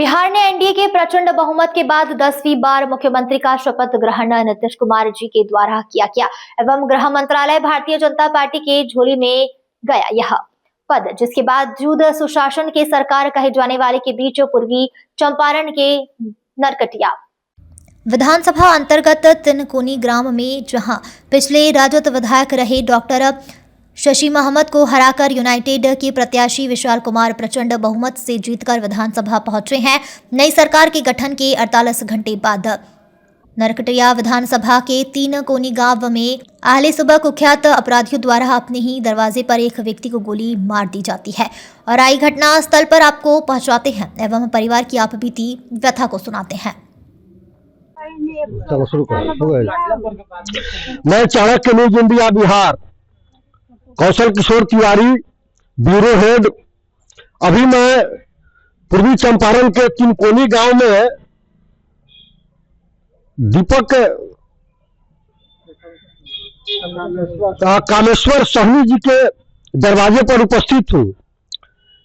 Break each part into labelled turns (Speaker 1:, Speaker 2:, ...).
Speaker 1: बिहार ने एनडीए के प्रचंड बहुमत के बाद 10वीं बार मुख्यमंत्री का शपथ ग्रहण नीतीश कुमार जी के द्वारा किया गया एवं गृह मंत्रालय भारतीय जनता पार्टी के झोली में गया यह पद, जिसके बावजूद सुशासन के सरकार कहे जाने वाले के बीच पूर्वी चंपारण के नरकटिया विधानसभा अंतर्गत तिनकोनी ग्राम में जहां पिछले राजद विधायक रहे डॉक्टर शशि महमद को हराकर यूनाइटेड के प्रत्याशी विशाल कुमार प्रचंड बहुमत से जीतकर विधानसभा पहुंचे हैं। नई सरकार के गठन के 48 घंटे बाद नरकटिया विधानसभा के तिनकोनी गांव में आहले सुबह कुख्यात अपराधियों द्वारा अपने ही दरवाजे पर एक व्यक्ति को गोली मार दी जाती है और आई घटना स्थल पर आपको पहुंचाते हैं एवं परिवार की आप बीती व्यथा को सुनाते हैं।
Speaker 2: मैं चाणक्य न्यूज इंडिया बिहार कौशल किशोर तिवारी ब्यूरो हेड। अभी मैं पूर्वी चंपारण के तिनकोनी गांव में दीपक कामेश्वर सहनी जी के दरवाजे पर उपस्थित हूँ।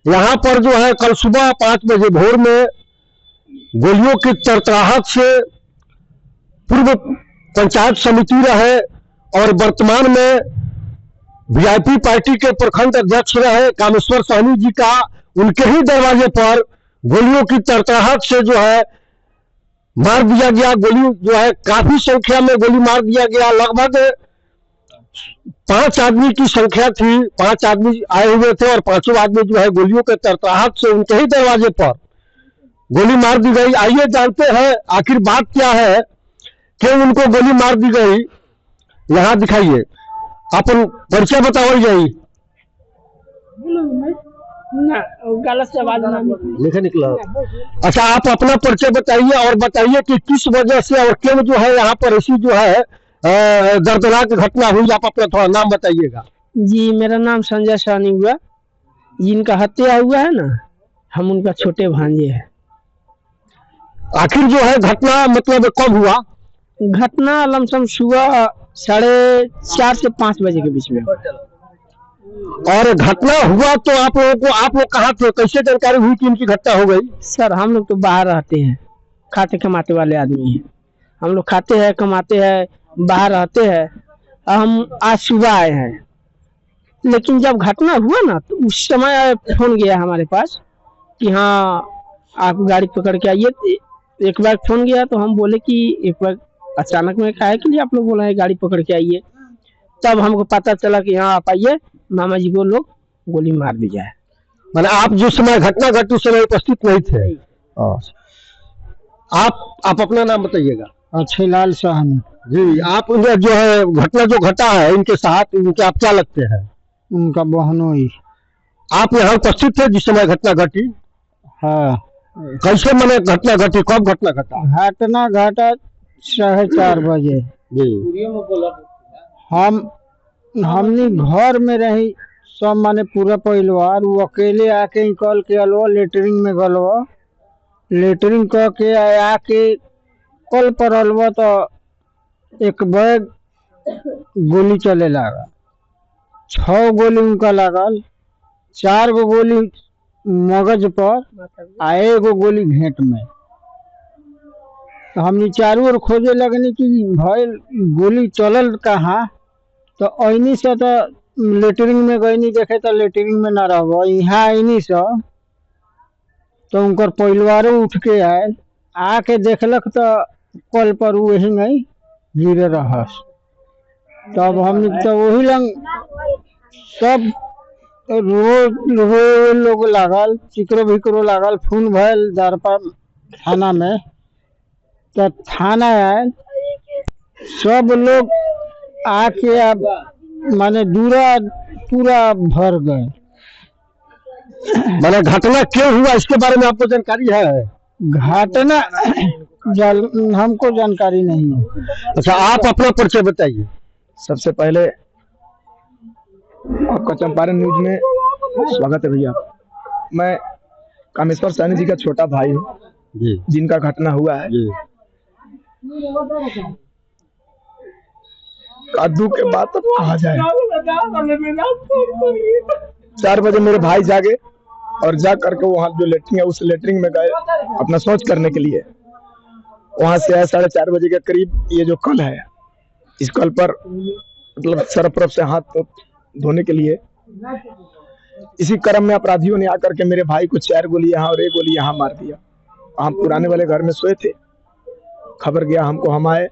Speaker 2: यहाँ पर जो है कल सुबह 5 बजे भोर में गोलियों की तड़तड़ाहट से पूर्व पंचायत समिति रहे और वर्तमान में वीआईपी पार्टी के प्रखंड अध्यक्ष रहे कामेश्वर सहनी जी का उनके ही दरवाजे पर गोलियों की तड़तड़ाहट से जो है मार दिया गया। गोली जो है काफी संख्या में गोली मार दिया गया। लगभग 5 आदमी की संख्या थी, 5 आदमी आए हुए थे और 5 आदमी जो है गोलियों के तड़तड़ाहट से उनके ही दरवाजे पर गोली मार दी गई। आइए जानते हैं आखिर बात क्या है कि उनको गोली मार दी गई। यहाँ दिखाइए, अपन परिचय बताओ जाइए। लिखे निकला। अच्छा, आप अपना परिचय बताइए और बताइए कि किस वजह से और क्यों जो है यहाँ पर ऐसी जो है दर्दनाक घटना हुई। आप अपना थोड़ा नाम बताइएगा।
Speaker 3: जी, मेरा नाम संजय सहनी हुआ। जिनका हत्या हुआ है ना, हम उनका छोटे भांजे हैं।
Speaker 2: आखिर जो है घटना मतलब कब हुआ?
Speaker 3: घटना लमसम सुबह 4:30 से 5 बजे के बीच में।
Speaker 2: और घटना हुआ तो आप लोग कहाँ थे? कैसे जानकारी हुई कि इनकी घटना हो गई?
Speaker 3: सर, हम लोग तो बाहर रहते हैं, खाते कमाते वाले आदमी हैं। हम लोग खाते हैं, कमाते हैं, बाहर रहते हैं। हम आज सुबह आए हैं, लेकिन जब घटना हुआ ना तो उस समय फोन गया हमारे पास कि हाँ आप गाड़ी पकड़ के आइए। एक बार फोन गया तो हम बोले कि एक बार अचानक में काहे के लिए आप लोग बोला है गाड़ी पकड़ के आइए। तब हमको पता चला कि हाँ आप आइए, मामा जी को लोग गोली मार दी जाए।
Speaker 2: मैंने आप जिस समय घटना घटी उस समय उपस्थित नहीं थे। आप अपना नाम बताइएगा।
Speaker 3: अच्छेलाल सहनी
Speaker 2: जी। आप जो है घटना जो घटा है इनके साथ, इनके आप क्या लगते हैं?
Speaker 3: उनका बहनोई।
Speaker 2: आप यहाँ उपस्थित थे जिस समय घटना घटी?
Speaker 3: हाँ।
Speaker 2: कैसे मैंने घटना घटी, कब घटना घटा?
Speaker 3: घटना घटा 4:30 बजे। हमने घर में रही सब, माने पूरा परिवार। वो अकेले आके निकल के अलवा लेटरिंग में गलवा, लेटरिंग कह के आके कल पर अलवा तो एक बैग गोली चले लगा। 6 गोली उनका लागल, 4 गो गोली मगज पर आ 1 गो गोली घेंट में। तो हमने चारों ओर खोजे लगनी कि भाई गोली चलल कहाँ। तो ऐनी से तो लेटरिंग में गईनी देखे तो लेटरिंग में न रह, यहाँ आईनी से तो उनकर परिवारों उठ के आए, आके देखलक तो कल पर वही नहीं गिरे रहस। तब हमने तो वही लंग सब रो लोग लागल, चिकरो भिकरो लागल, खून भयल दरपा थाना में। तो थाना आए सब लोग आके अब माने दूरा पूरा भर गए।
Speaker 2: मैंने घटना क्यों हुआ इसके बारे में आपको जानकारी है?
Speaker 3: घटना हमको जानकारी नहीं है।
Speaker 2: अच्छा, आप अपना परिचय बताइए।
Speaker 4: सबसे पहले आपका चंपारण न्यूज में स्वागत है भैया। मैं कामेश्वर सहनी जी का छोटा भाई हूँ जिनका घटना हुआ है। कद्दू के बाद तो कहा जाए। 4 बजे मेरे भाई जागे, और जा करके वहाँ जो लेटरिंग है उस लेटरिंग में गए अपना शौच करने के लिए। वहां से आए 4:30 बजे के करीब। ये जो कल है, इस कल पर मतलब सर्वप्रथम से हाथ धोने के लिए इसी क्रम में अपराधियों ने आकर के मेरे भाई को 4 गोली यहाँ और 1 गोली यहाँ मार दिया। हम पुराने वाले घर में सोए थे, खबर गया हमको, हम आए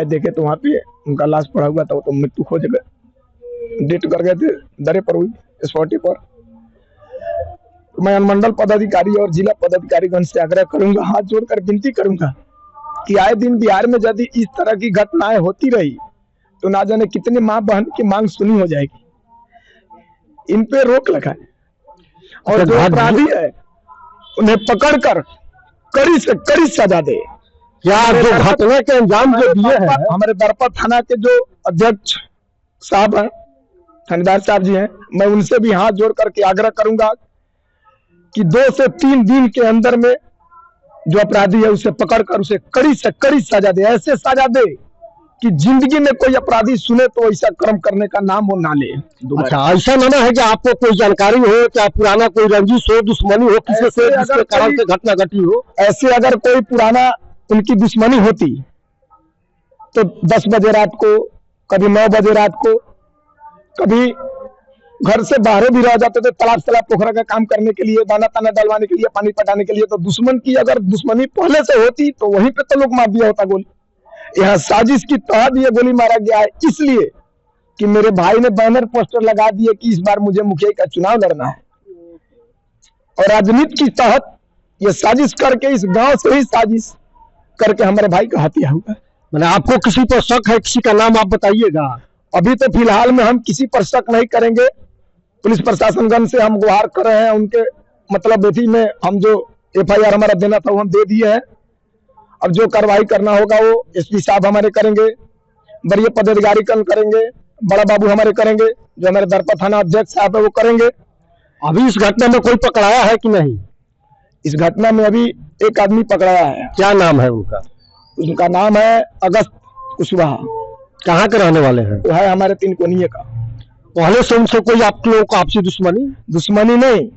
Speaker 4: देखे तो वहाँ पे उनका लाश पड़ा हुआ था। वो तो मृत्यु खोज गए, डेट कर गए थे, दरे पर हुई स्पॉटी पर। तो मैं अनुमंडल पदाधिकारी और जिला पदाधिकारीगण से आग्रह करूंगा, हाथ जोड़कर विनती करूंगा कि आए दिन बिहार में यदि इस तरह की घटनाएं होती रही तो ना जाने कितने माँ बहन की मांग सुनी हो जाएगी। इन पे रोक लगाए और जो अपराधी है उन्हें पकड़कर कड़ी से कड़ी सजा दे।
Speaker 2: क्या जो घटना के अंजाम जो दिए हैं,
Speaker 4: हमारे दरपा थाना के जो अध्यक्ष साहब हैं, थानेदार साहब जी हैं, मैं उनसे भी हाथ जोड़ करके आग्रह करूंगा कि 2 से 3 दिन के अंदर में जो अपराधी है उसे पकड़कर उसे कड़ी से कड़ी सजा दे। ऐसे सजा दे कि जिंदगी में कोई अपराधी सुने तो ऐसा कर्म करने का नाम वो ना ले।
Speaker 2: अच्छा, ऐसा ना है कि आपको कोई जानकारी हो, चाहे पुराना कोई रंजिश हो, दुश्मनी हो किसी से, जिसके कारण से घटना घटी हो?
Speaker 4: ऐसे अगर कोई पुराना उनकी दुश्मनी होती तो 10 बजे रात को, कभी 9 बजे रात को, कभी घर से बाहर भी रह जाते थे तालाब पोखरा का काम करने के लिए, दाना ताना डलवाने के लिए, पानी पटाने के लिए। तो दुश्मन की अगर दुश्मनी पहले से होती तो वहीं पे तो लोग मार दिया होता गोली। यहाँ साजिश की तहत ये गोली मारा गया है, इसलिए कि मेरे भाई ने बैनर पोस्टर लगा दिए कि इस बार मुझे मुखिया का चुनाव लड़ना है, और राजनीति की तहत ये साजिश करके इस गांव से ही साजिश करके हमारे भाई का हत्या हुआ।
Speaker 2: मैंने आपको किसी पर शक है? किसी का नाम आप बताइएगा।
Speaker 4: अभी तो फिलहाल में हम किसी पर शक नहीं करेंगे। पुलिस प्रशासनगण से हम गुहार कर रहे हैं, उनके मतलब बेटी में हम जो FIR हमारा देना था वो हम दे दिए हैं। अब जो कार्रवाई करना होगा वो SP साहब हमारे करेंगे, वरीय पदाधिकारी करेंगे, बड़ा बाबू हमारे करेंगे, जो हमारे दरपा थाना अध्यक्ष साहब है वो करेंगे।
Speaker 2: अभी इस घटना में कोई पकड़ाया है कि नहीं?
Speaker 4: इस घटना में अभी एक आदमी पकड़ाया है।
Speaker 2: क्या नाम है उनका?
Speaker 4: उनका नाम है अगस्त कुशवाहा।
Speaker 2: कहाँ के रहने वाले हैं?
Speaker 4: वो है हमारे 3 कोनिये का।
Speaker 2: पहले से उनसे कोई आप लोगों को आपसी
Speaker 4: दुश्मनी नहीं,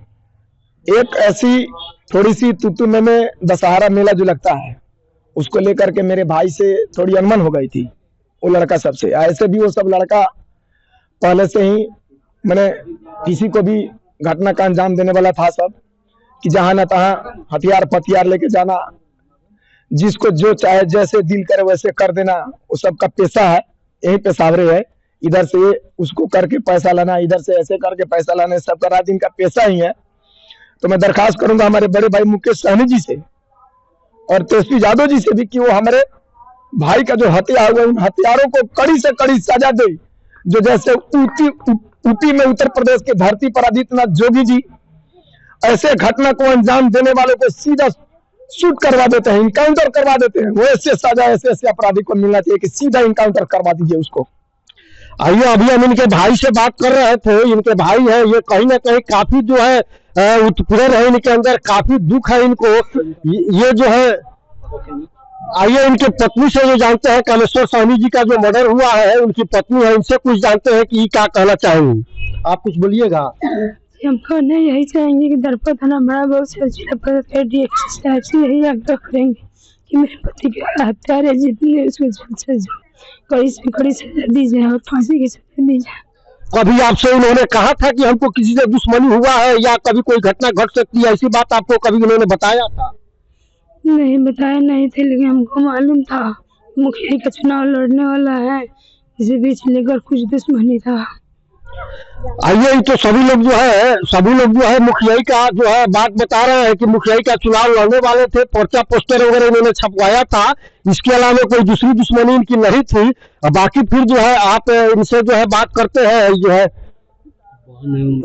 Speaker 4: एक ऐसी थोड़ी सी तुतु में दशहरा मेला जो लगता है उसको लेकर के मेरे भाई से थोड़ी अनबन हो गई थी वो लड़का सबसे। ऐसे भी वो सब लड़का पहले से ही मैंने किसी को भी घटना का अंजाम देने वाला था सब, कि जहां न तहां हथियार पथियार लेके जाना, जिसको जो चाहे जैसे दिल करे वैसे कर देना, वो सबका पेशा है, यही पेशावरे है। इधर से उसको करके पैसा लाना, इधर से ऐसे करके पैसा लाना, सबका रात दिन का पेशा ही है। तो मैं दरखास्त करूंगा हमारे बड़े भाई मुकेश सहनी जी से और तेजस्वी यादव जी से भी कि वो हमारे भाई का जो हत्या हुआ उन हत्यारों को कड़ी से कड़ी सजा दे। जो जैसे यूपी में उत्तर प्रदेश के धरती पर आदित्यनाथ जोगी जी ऐसे घटना को अंजाम देने वालों को सीधा शूट करवा देते हैं, इनकाउंटर करवा देते हैं। वो ऐसे सजा ऐसे अपराधी को मिलना चाहिए कि सीधा इनकाउंटर करवा दीजिए उसको।
Speaker 2: आइए, अभी हम इनके भाई से बात कर रहे थे। इनके भाई है, ये कहीं ना कहीं काफी जो है उत्पीड़न है इनके अंदर, काफी दुख है इनको। ये जो है, आइए इनके पत्नी से जो जानते हैं, कामेश्वर सहनी जी का जो मर्डर हुआ है, उनकी पत्नी है, इनसे कुछ जानते हैं कि ये क्या कहना चाहेंगे। आप कुछ बोलिएगा।
Speaker 5: हम कहना यही चाहेंगे कि दरपा थाना बड़ा बहुत से यही आग्रह करेंगे कि मेरे पति के हत्यारे जितने उसको जल्द से जल्द कड़ी से कड़ी सजा दी जाए और फांसी की सजा दी जाए।
Speaker 2: कभी आपसे उन्होंने कहा था कि हमको किसी से दुश्मनी हुआ है या कभी कोई घटना घट सकती है, ऐसी बात आपको कभी उन्होंने बताया था?
Speaker 5: नहीं बताया नहीं थे, लेकिन हमको मालूम था मुखिया का चुनाव लड़ने वाला है, इसी बीच लेकर कुछ दुश्मनी था।
Speaker 2: आइए, तो सभी लोग जो है मुखिया का जो है बात बता रहे हैं कि मुखिया का चुनाव लड़ने वाले थे, पर्चा पोस्टर वगैरह इन्होंने छपवाया था। इसके अलावा कोई दूसरी दुश्मनी इनकी नहीं थी। बाकी फिर जो है आप इनसे जो है बात करते हैं, जो है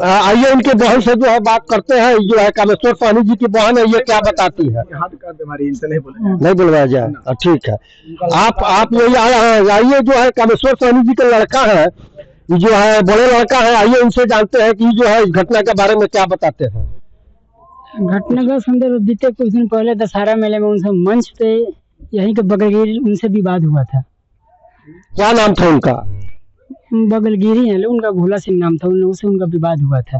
Speaker 2: आइए इनके बहन से जो है बात करते हैं। जो है कामेश्वर सहनी जी की बहन है, ये क्या बताती है? नहीं बुलवाया जाए, ठीक है। आप यही आए हैं। आइए, जो है कामेश्वर सहनी जी का लड़का है, जो है बड़े लड़का है, आइए उनसे जानते हैं कि जो है इस घटना के बारे में क्या बताते हैं।
Speaker 5: घटना का संदर्भ बीते कुछ दिन पहले दशहरा मेले में उनसे मंच पे यहीं के बगलगिरी उनसे विवाद हुआ था।
Speaker 2: क्या नाम था उनका?
Speaker 5: बगलगिरी है, उनका भोला सिंह नाम था, उनसे उनका विवाद हुआ था।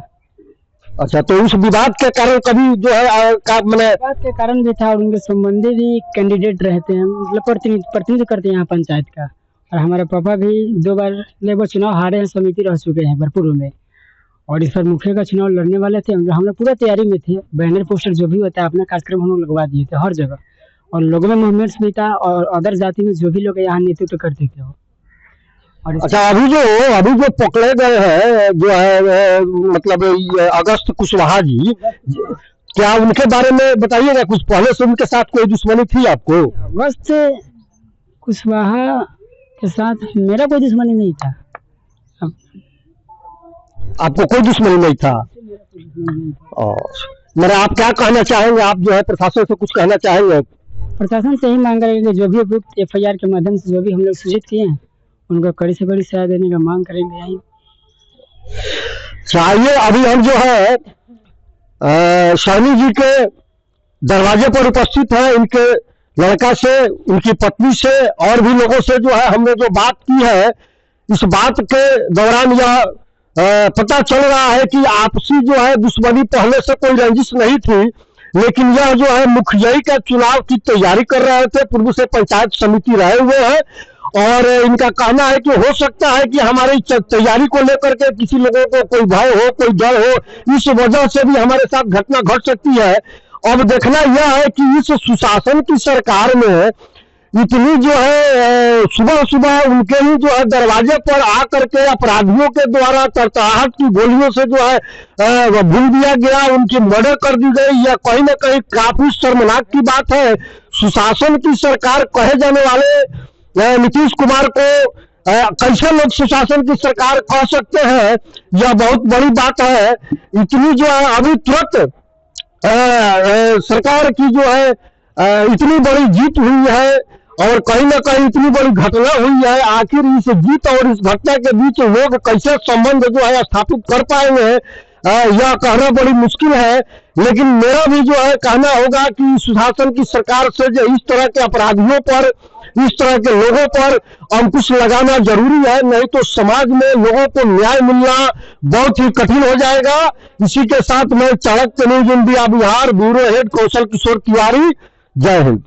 Speaker 2: अच्छा, तो उस विवाद के कारण कभी जो है मैंने
Speaker 5: बात के कारण भी था और उनके संबंधी भी कैंडिडेट रहते हैं, मतलब प्रतिनिधित्व करते हैं यहाँ पंचायत का। और हमारे पापा भी 2 बार लेबर चुनाव हारे हैं, समिति रह चुके हैं भरपूर में। और इस बार मुखिया का चुनाव लड़ने वाले थे, हम लोग पूरा तैयारी में थे। बैनर पोस्टर जो भी होता है अपना कार्यक्रम हम लोग लगवा दिए थे हर जगह। और लोगों में मूवमेंट्स भी था और अदर जाति में जो भी लोग यहाँ नेतृत्व करते थे वो। और
Speaker 2: अच्छा, अभी जो पकड़े गए हैं जो है मतलब ये अगस्त कुशवाहा जी, क्या उनके बारे में बताइएगा कुछ? पहले से उनके साथ कोई दुश्मनी थी आपको?
Speaker 5: अगस्त कुशवाहा के साथ मेरा कोई दुश्मनी नहीं था।
Speaker 2: आपको कोई दुश्मनी नहीं था? और मेरा आप क्या कहना चाहेंगे? आप जो है प्रशासन से कुछ कहना चाहेंगे?
Speaker 5: प्रशासन से ही मांग करेंगे कि जो भी उपयुक्त FIR के माध्यम से जो भी हम लोग सूचित किए हैं उनको कड़ी से कड़ी सजा देने का मांग करेंगे। यही
Speaker 2: चाहिए। अभी हम जो है सहनी जी के दरवाजे पर उपस्थित है, इनके लड़का से, उनकी पत्नी से और भी लोगों से जो है हमने जो बात की है, इस बात के दौरान यह पता चल रहा है कि आपसी जो है दुश्मनी पहले से कोई रंजिश नहीं थी, लेकिन यह जो है मुखियाई का चुनाव की तैयारी कर रहे थे, पूर्व से पंचायत समिति रहे हुए हैं। और इनका कहना है कि हो सकता है कि हमारी तैयारी को लेकर के किसी लोगों को कोई भय हो, कोई डर हो, इस वजह से भी हमारे साथ घटना घट सकती है। अब देखना यह है कि इस सुशासन की सरकार में इतनी जो है सुबह सुबह उनके ही जो है दरवाजे पर आकर के अपराधियों के द्वारा तरताहट की गोलियों से जो है भूल दिया गया, उनकी मर्डर कर दी गई, यह कहीं ना कहीं काफी शर्मनाक की बात है। सुशासन की सरकार कहे जाने वाले नीतीश कुमार को कैसे लोग सुशासन की सरकार कह सकते हैं, यह बहुत बड़ी बात है। इतनी जो है अभी तुरंत सरकार की जो है इतनी बड़ी जीत हुई है और कहीं ना कहीं इतनी बड़ी घटना हुई है, आखिर इस जीत और इस घटना के बीच लोग कैसे संबंध जो है स्थापित कर पाएंगे, यह कहना बड़ी मुश्किल है। लेकिन मेरा भी जो है कहना होगा कि सुशासन की सरकार से जो इस तरह के अपराधियों पर, इस तरह के लोगों पर अंकुश लगाना जरूरी है, नहीं तो समाज में लोगों को न्याय मिलना बहुत ही कठिन हो जाएगा। इसी के साथ मैं Chanakya news India Bihar bureau head Kaushal Kishore Tiwari, Jai Hind.